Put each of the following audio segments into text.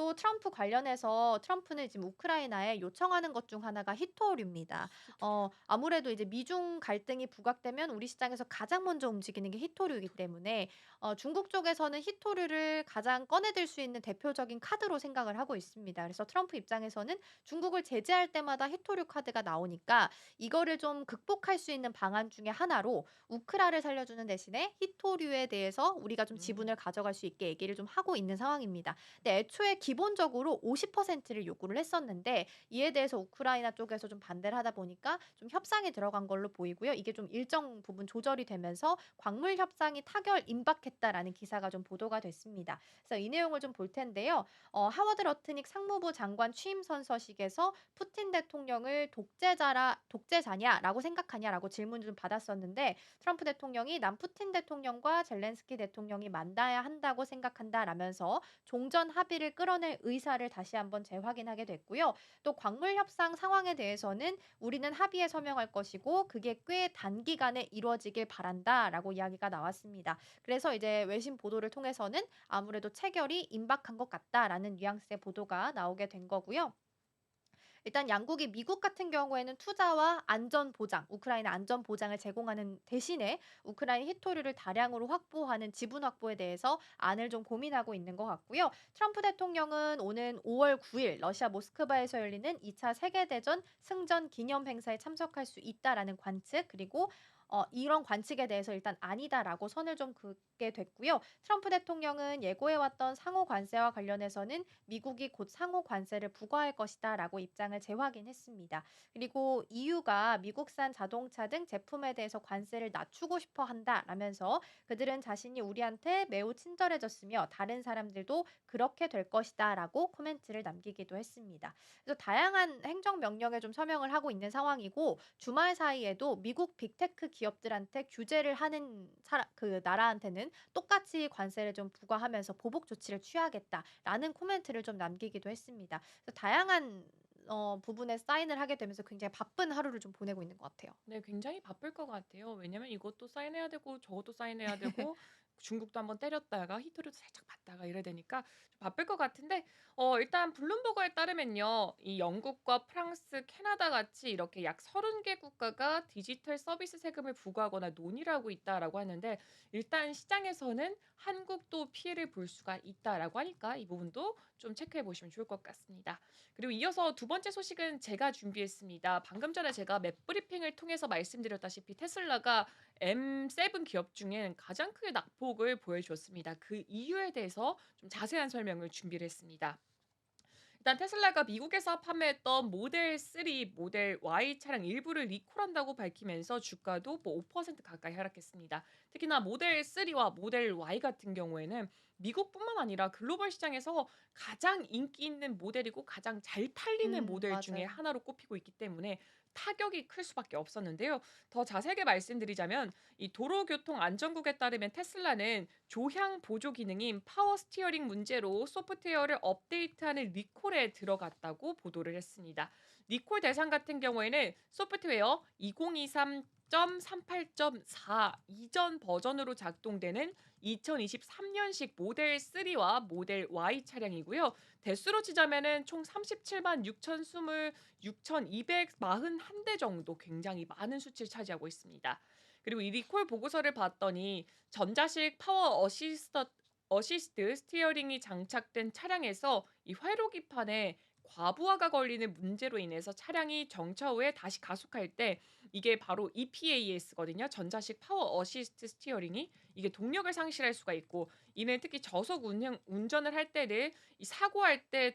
또 트럼프 관련해서 트럼프는 지금 우크라이나에 요청하는 것 중 하나가 히토류입니다. 히토리요. 아무래도 이제 미중 갈등이 부각되면 우리 시장에서 가장 먼저 움직이는 게 히토류이기 히토리. 때문에 중국 쪽에서는 히토류를 가장 꺼내들 수 있는 대표적인 카드로 생각을 하고 있습니다. 그래서 트럼프 입장에서는 중국을 제재할 때마다 히토류 카드가 나오니까 이거를 좀 극복할 수 있는 방안 중에 하나로 우크라를 살려주는 대신에 히토류에 대해서 우리가 좀 지분을 음. 가져갈 수 있게 얘기를 좀 하고 있는 상황입니다. 근데 애초에 기본적으로 50%를 요구를 했었는데 이에 대해서 우크라이나 쪽에서 좀 반대를 하다 보니까 좀 협상에 들어간 걸로 보이고요. 이게 좀 일정 부분 조절이 되면서 "광물 협상이 타결 임박했다."라는 기사가 좀 보도가 됐습니다. 그래서 이 내용을 좀 볼 텐데요. 하워드 러트닉 상무부 장관 취임 선서식에서 "푸틴 대통령을 독재자냐."라고 생각하냐?"라고 질문을 좀 받았었는데 트럼프 대통령이 "난 푸틴 대통령과 젤렌스키 대통령이 만나야 한다고 생각한다."라면서 종전 합의를 끌어낼 의사를 다시 한번 재확인하게 됐고요. 또 광물 협상 상황에 대해서는 "우리는 합의에 서명할 것이고 그게 꽤 단기간에 이루어지길 바란다."라고 이야기가 나왔습니다. 그래서 이제 외신 보도를 통해서는 "아무래도 체결이 임박한 것 같다."라는 뉘앙스의 보도가 나오게 된 거고요. 일단 양국이 미국 같은 경우에는 투자와 안전 보장, 우크라이나 안전 보장을 제공하는 대신에 우크라이나 히토류를 다량으로 확보하는 지분 확보에 대해서 안을 좀 고민하고 있는 것 같고요. 트럼프 대통령은 오는 5월 9일 러시아 모스크바에서 열리는 2차 세계대전 승전 기념 행사에 참석할 수 있다라는 관측 그리고 이런 관측에 대해서 일단 "아니다."라고 선을 좀 긋게 됐고요. 트럼프 대통령은 예고해왔던 상호 관세와 관련해서는 "미국이 곧 상호 관세를 부과할 것이다."라고 입장을 재확인했습니다. 그리고 "EU가 미국산 자동차 등 제품에 대해서 관세를 낮추고 싶어 한다."라면서 "그들은 자신이 우리한테 매우 친절해졌으며 다른 사람들도 그렇게 될 것이다."라고 코멘트를 남기기도 했습니다. 그래서 다양한 행정 명령에 좀 서명을 하고 있는 상황이고 주말 사이에도 미국 빅테크 기업들한테 규제를 하는 나라한테는 똑같이 관세를 좀 부과하면서 "보복 조치를 취하겠다."라는 코멘트를 좀 남기기도 했습니다. 그래서 다양한 부분에 사인을 하게 되면서 굉장히 바쁜 하루를 좀 보내고 있는 것 같아요. 네, 굉장히 바쁠 것 같아요. 왜냐면 이것도 사인해야 되고 저것도 사인해야 되고 중국도 한번 때렸다가 히토리도 살짝 받다가 이래야 되니까 좀 바쁠 것 같은데 일단 블룸버그에 따르면요. 이 영국과 프랑스, 캐나다 같이 이렇게 약 30개 국가가 디지털 서비스 세금을 부과하거나 논의를 하고 있다라고 하는데 일단 시장에서는 한국도 피해를 볼 수가 있다라고 하니까 이 부분도 좀 체크해 보시면 좋을 것 같습니다. 그리고 이어서 두 번째 소식은 제가 준비했습니다. 방금 전에 제가 맵 브리핑을 통해서 말씀드렸다시피 테슬라가 M7 기업 중엔 가장 크게 낙폭을 보여주었습니다. 그 이유에 대해서 좀 자세한 설명을 준비를 했습니다. 일단 테슬라가 미국에서 판매했던 모델 3, 모델 Y 차량 일부를 리콜한다고 밝히면서 주가도 뭐 5% 가까이 하락했습니다. 특히나 모델 3와 모델 Y 같은 경우에는 미국뿐만 아니라 글로벌 시장에서 가장 인기 있는 모델이고 가장 잘 팔리는 모델 중에 맞아요. 하나로 꼽히고 있기 때문에 타격이 클 수밖에 없었는데요. 더 자세하게 말씀드리자면 이 도로교통 안전국에 따르면 테슬라는 조향 보조 기능인 파워 스티어링 문제로 소프트웨어를 업데이트하는 리콜에 들어갔다고 보도를 했습니다. 리콜 대상 같은 경우에는 소프트웨어 2023.38.4 이전 버전으로 작동되는 2023년식 모델 3와 모델 Y 차량이고요. 대수로 치자면은 총 37만 6,241대 정도 굉장히 많은 수치를 차지하고 있습니다. 그리고 이 리콜 보고서를 봤더니 전자식 파워 어시스트 스티어링이 장착된 차량에서 이 회로기판에 과부하가 걸리는 문제로 인해서 차량이 정차 후에 다시 가속할 때 이게 바로 EPAS거든요. 전자식 파워 어시스트 스티어링이 이게 동력을 상실할 수가 있고 이는 특히 저속 운전을 할 때는 이 사고할 때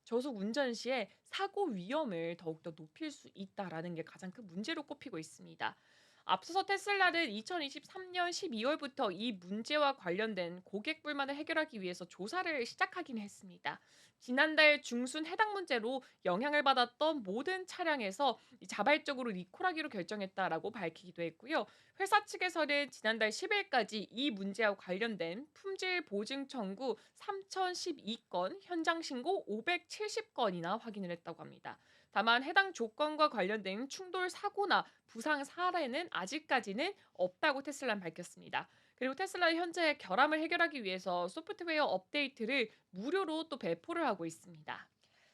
저속 운전 시에 사고 위험을 더욱더 높일 수 있다라는 게 가장 큰 문제로 꼽히고 있습니다. 앞서서 테슬라는 2023년 12월부터 이 문제와 관련된 고객 불만을 해결하기 위해서 조사를 시작하긴 했습니다. 지난달 중순 해당 문제로 영향을 받았던 모든 차량에서 이 자발적으로 리콜하기로 결정했다라고 밝히기도 했고요. 회사 측에서는 지난달 10일까지 이 문제와 관련된 품질 보증 청구 3,012건, 현장 신고 570건이나 확인을 했다고 합니다. 다만 해당 조건과 관련된 충돌 사고나 부상 사례는 아직까지는 없다고 테슬라는 밝혔습니다. 그리고 테슬라의 현재 결함을 해결하기 위해서 소프트웨어 업데이트를 무료로 또 배포를 하고 있습니다.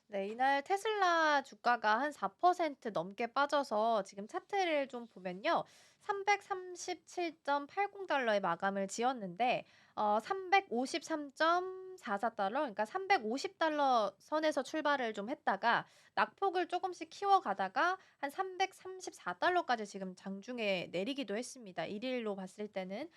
네, 이날 테슬라 주가가 한 4% 넘게 빠져서 지금 차트를 좀 보면요. 337.80달러에 마감을 지었는데 353.44달러, 그러니까 350달러 선에서 출발을 좀 했다가 낙폭을 조금씩 키워가다가 한 334달러까지 지금 장중에 내리기도 했습니다. 일일로 봤을 때는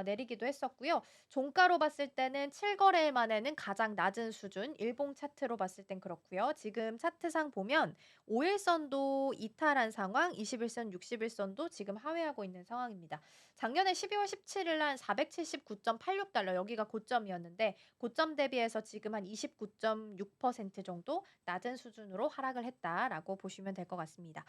내리기도 했었고요. 종가로 봤을 때는 7거래일 만에는 가장 낮은 수준, 일봉 차트로 봤을 땐 그렇고요. 지금 차트상 보면 5일선도 이탈한 상황, 21선, 60일선도 지금 하회하고 있는 상황입니다. 작년에 12월 17일 날 479.86달러, 여기가 고점이었는데 고점 대비해서 지금 한 29.6% 정도 낮은 수준으로 하락을 했다라고 보시면 될 것 같습니다.